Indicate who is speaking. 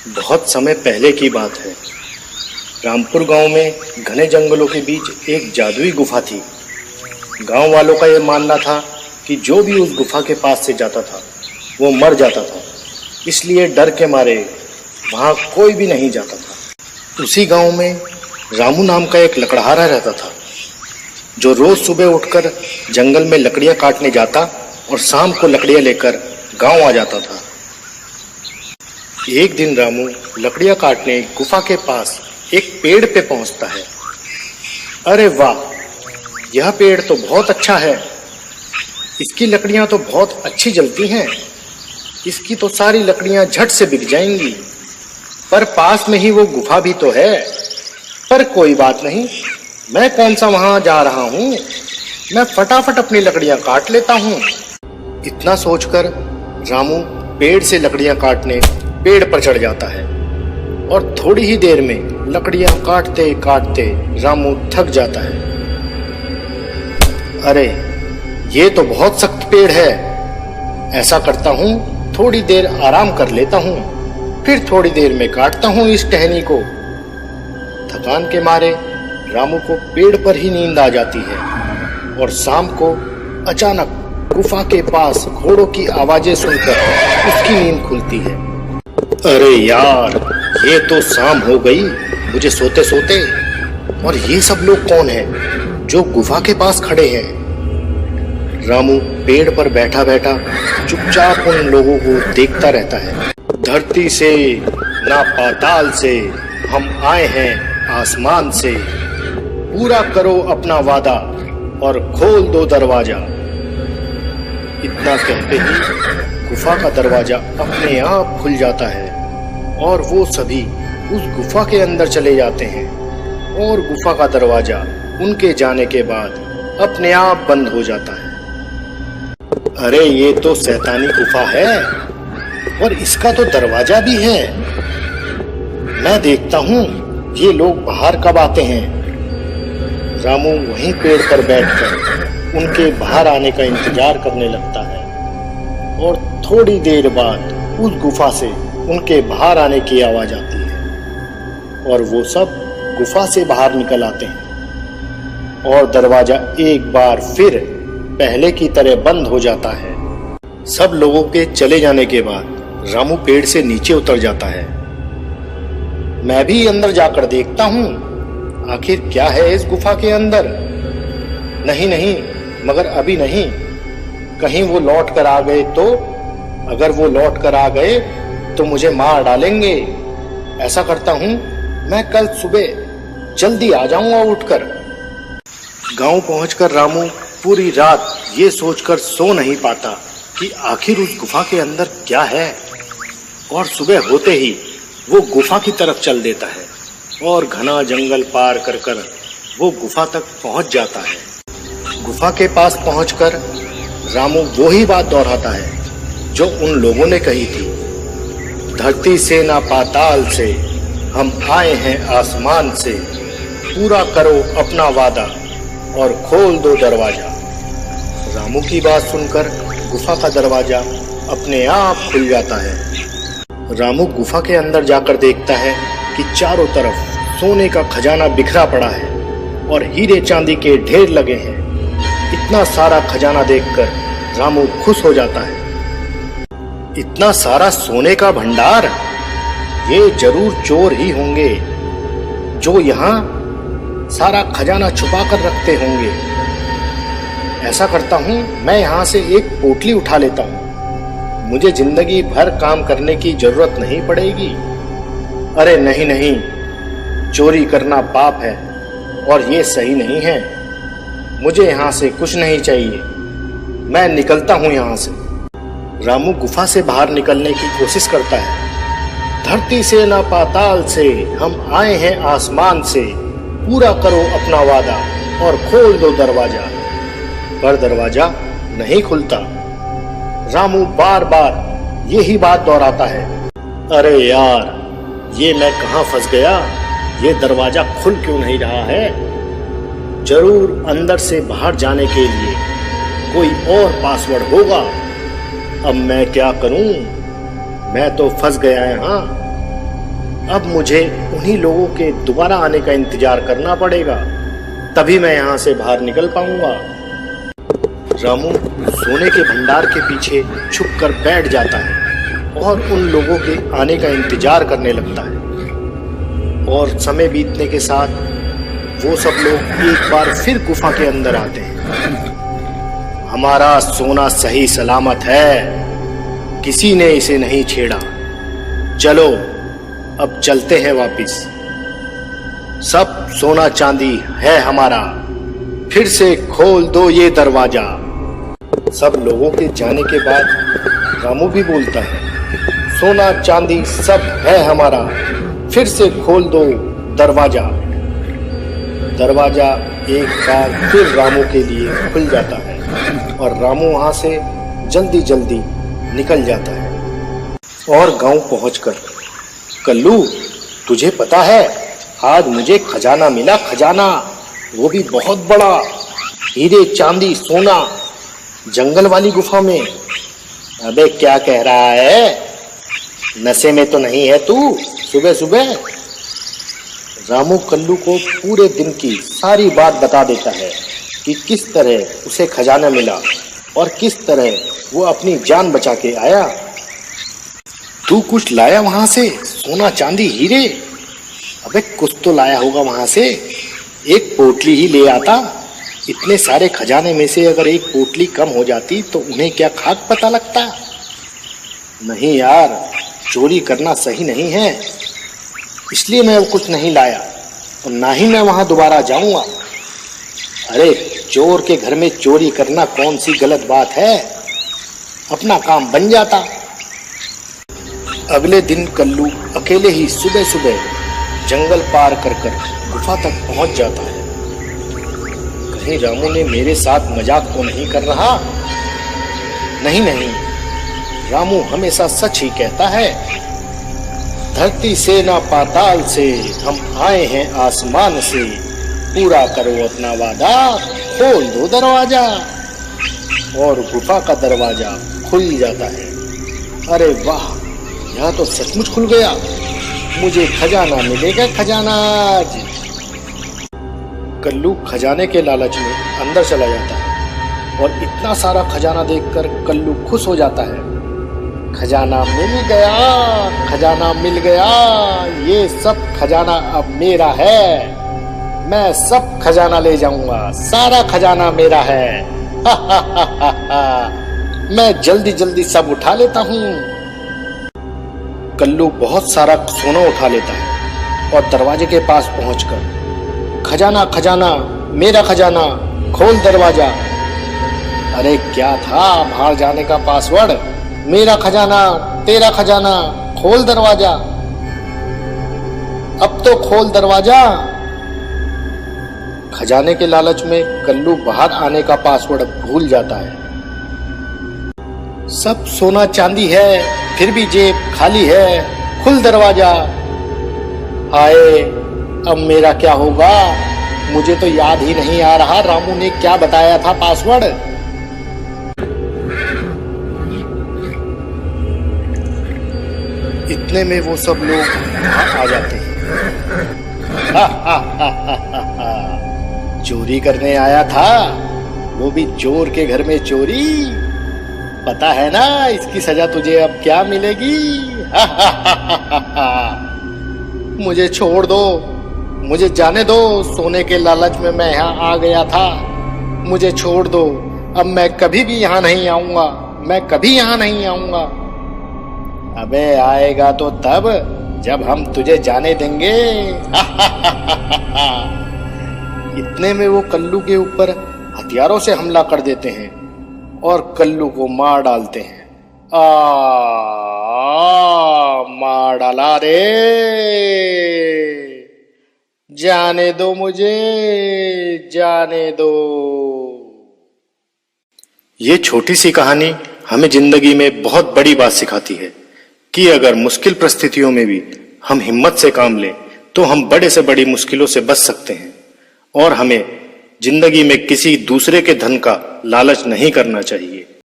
Speaker 1: बहुत समय पहले की बात है। रामपुर गांव में घने जंगलों के बीच एक जादुई गुफा थी। गांव वालों का यह मानना था कि जो भी उस गुफा के पास से जाता था वो मर जाता था, इसलिए डर के मारे वहां कोई भी नहीं जाता था। उसी गांव में रामू नाम का एक लकड़हारा रहता था, जो रोज सुबह उठकर जंगल में लकड़ियां काटने जाता और शाम को लकड़ियां लेकर गांव आ जाता था। एक दिन रामू लकड़ियां काटने गुफा के पास एक पेड़ पे पहुंचता है। अरे वाह, यह पेड़ तो बहुत अच्छा है, इसकी लकड़ियां तो बहुत अच्छी जलती हैं, इसकी तो सारी लकड़ियां झट से बिक जाएंगी। पर पास में ही वो गुफा भी तो है। पर कोई बात नहीं, मैं कौन सा वहां जा रहा हूं, मैं फटाफट अपनी लकड़ियां काट लेता हूं। इतना सोचकर रामू पेड़ से लकड़ियां काटने पेड़ पर चढ़ जाता है और थोड़ी ही देर में लकड़ियां काटते काटते रामू थक जाता है। अरे ये तो बहुत सख्त पेड़ है, ऐसा करता हूं थोड़ी देर आराम कर लेता हूं, फिर थोड़ी देर में काटता हूं इस टहनी को। थकान के मारे रामू को पेड़ पर ही नींद आ जाती है और शाम को अचानक गुफा के पास घोड़ों की आवाजें सुनकर उसकी नींद खुलती है। अरे यार, ये तो शाम हो गई मुझे सोते सोते, और ये सब लोग कौन हैं जो गुफा के पास खड़े हैं। रामू पेड़ पर बैठा बैठा चुपचाप उन लोगों को देखता रहता है। धरती से ना पाताल से हम आए हैं आसमान से, पूरा करो अपना वादा और खोल दो दरवाजा। इतना कहते ही गुफा का दरवाजा अपने आप खुल जाता है और वो सभी उस गुफा के अंदर चले जाते हैं और गुफा का दरवाजा उनके जाने के बाद अपने आप बंद हो जाता है। अरे ये तो शैतानी गुफा है और इसका तो दरवाजा भी है। मैं देखता हूँ ये लोग बाहर कब आते हैं। रामू वहीं पेड़ पर बैठकर उनके बाहर आने का इंतजार करने लगता है और थोड़ी देर बाद उस गुफा से उनके बाहर आने की आवाज आती है और वो सब गुफा से बाहर निकल आते हैं और दरवाजा एक बार फिर पहले की तरह बंद हो जाता है। सब लोगों के चले जाने के बाद रामू पेड़ से नीचे उतर जाता है। मैं भी अंदर जाकर देखता हूँ आखिर क्या है इस गुफा के अंदर। नहीं नहीं, मगर अभी नहीं, कहीं वो लौट कर आ गए तो। अगर वो लौट कर आ गए तो मुझे मार डालेंगे। ऐसा करता हूँ मैं कल सुबह जल्दी आ जाऊंगा उठकर। गांव पहुंचकर रामू पूरी रात ये सोचकर सो नहीं पाता कि आखिर उस गुफा के अंदर क्या है, और सुबह होते ही वो गुफा की तरफ चल देता है और घना जंगल पार कर कर वो गुफा तक पहुंच जाता है। गुफा के पास पहुंचकर रामू वो ही बात दोहराता है जो उन लोगों ने कही थी। धरती से ना पाताल से हम आए हैं आसमान से, पूरा करो अपना वादा और खोल दो दरवाजा। रामू की बात सुनकर गुफा का दरवाजा अपने आप खुल जाता है। रामू गुफा के अंदर जाकर देखता है कि चारों तरफ सोने का खजाना बिखरा पड़ा है और हीरे चांदी के ढेर लगे हैं। इतना सारा खजाना देखकर रामू खुश हो जाता है। इतना सारा सोने का भंडार, ये जरूर चोर ही होंगे जो यहाँ सारा खजाना छुपा कर रखते होंगे। ऐसा करता हूँ मैं यहाँ से एक पोटली उठा लेता हूँ, मुझे जिंदगी भर काम करने की जरूरत नहीं पड़ेगी। अरे नहीं नहीं, चोरी करना पाप है और ये सही नहीं है। मुझे यहाँ से कुछ नहीं चाहिए, मैं निकलता हूँ यहाँ से। रामू गुफा से बाहर निकलने की कोशिश करता है। धरती से ना पाताल से हम आए हैं आसमान से, पूरा करो अपना वादा और खोल दो दरवाजा। पर दरवाजा नहीं खुलता। रामू बार बार यही बात दोहराता है। अरे यार, ये मैं कहाँ फंस गया, ये दरवाजा खुल क्यों नहीं रहा है। जरूर अंदर से बाहर जाने के लिए कोई और पासवर्ड होगा। अब मैं क्या करूं, मैं तो फंस गया यहाँ। अब मुझे उन्हीं लोगों के दोबारा आने का इंतजार करना पड़ेगा, तभी मैं यहाँ से बाहर निकल पाऊंगा। रामू सोने के भंडार के पीछे छुपकर बैठ जाता है और उन लोगों के आने का इंतजार करने लगता है। और समय बीतने के साथ वो सब लोग एक बार फिर गुफा के अंदर आते हैं। हमारा सोना सही सलामत है, किसी ने इसे नहीं छेड़ा। चलो अब चलते हैं वापिस। सब सोना चांदी है हमारा, फिर से खोल दो ये दरवाजा। सब लोगों के जाने के बाद रामू भी बोलता है, सोना चांदी सब है हमारा, फिर से खोल दो दरवाजा। दरवाजा एक बार फिर रामू के लिए खुल जाता है और रामू वहां से जल्दी जल्दी निकल जाता है। और गांव पहुंचकर, कल्लू तुझे पता है आज मुझे खजाना मिला, खजाना, वो भी बहुत बड़ा, हीरे चांदी सोना, जंगल वाली गुफा में। अबे क्या कह रहा है, नशे में तो नहीं है तू सुबह सुबह? रामू कल्लू को पूरे दिन की सारी बात बता देता है कि किस तरह उसे खजाना मिला और किस तरह वो अपनी जान बचा के आया। तू कुछ लाया वहां से, सोना चांदी हीरे? अबे कुछ तो लाया होगा वहां से, एक पोटली ही ले आता। इतने सारे खजाने में से अगर एक पोटली कम हो जाती तो उन्हें क्या खाक पता लगता? नहीं यार, चोरी करना सही नहीं है, इसलिए मैं कुछ नहीं लाया और ना ही मैं वहां दोबारा जाऊंगा। अरे चोर के घर में चोरी करना कौन सी गलत बात है, अपना काम बन जाता। अगले दिन कल्लू अकेले ही सुबह सुबह जंगल पार कर कर गुफा तक पहुंच जाता है। कहीं रामू ने मेरे साथ मजाक तो नहीं कर रहा? नहीं नहीं, रामू हमेशा सच ही कहता है। धरती से ना पाताल से, हम आए हैं आसमान से, पूरा करो अपना वादा, खोल दो दरवाजा। और गुफा का दरवाजा खुल जाता है। अरे वाह, यहाँ तो सचमुच खुल गया, मुझे खजाना मिलेगा, खजाना आज। कल्लू खजाने के लालच में अंदर चला जाता है और इतना सारा खजाना देखकर कल्लू खुश हो जाता है। खजाना मिल गया, खजाना मिल गया, ये सब खजाना अब मेरा है, मैं सब खजाना ले जाऊंगा, सारा खजाना मेरा है। हा हा हा हा हा। मैं जल्दी जल्दी सब उठा लेता हूँ। कल्लू बहुत सारा सोना उठा लेता है और दरवाजे के पास पहुंचकर, खजाना खजाना मेरा खजाना, खोल दरवाजा। अरे क्या था बाहर जाने का पासवर्ड? मेरा खजाना तेरा खजाना, खोल दरवाजा, अब तो खोल दरवाजा। खजाने के लालच में कल्लू बाहर आने का पासवर्ड भूल जाता है। सब सोना चांदी है, फिर भी जेब खाली है, खुल दरवाजा। हाय, अब मेरा क्या होगा? मुझे तो याद ही नहीं आ रहा रामू ने क्या बताया था पासवर्ड। इतने में वो सब लोग वहां आ जाते हैं। हा हा हा हा हा हा। चोरी करने आया था, वो भी चोर के घर में चोरी। पता है ना इसकी सजा तुझे अब क्या मिलेगी? हा हा हा हा हा। मुझे छोड़ दो, मुझे जाने दो, सोने के लालच में मैं यहाँ आ गया था, मुझे छोड़ दो, अब मैं कभी भी यहाँ नहीं आऊंगा, मैं कभी यहाँ नहीं आऊंगा। अबे आएगा तो तब जब हम तुझे जाने देंगे। इतने में वो कल्लू के ऊपर हथियारों से हमला कर देते हैं और कल्लू को मार डालते हैं। मार डाला रे, जाने दो मुझे, जाने दो। ये छोटी सी कहानी हमें जिंदगी में बहुत बड़ी बात सिखाती है कि अगर मुश्किल परिस्थितियों में भी हम हिम्मत से काम लें तो हम बड़े से बड़ी मुश्किलों से बच सकते हैं। और हमें जिंदगी में किसी दूसरे के धन का लालच नहीं करना चाहिए।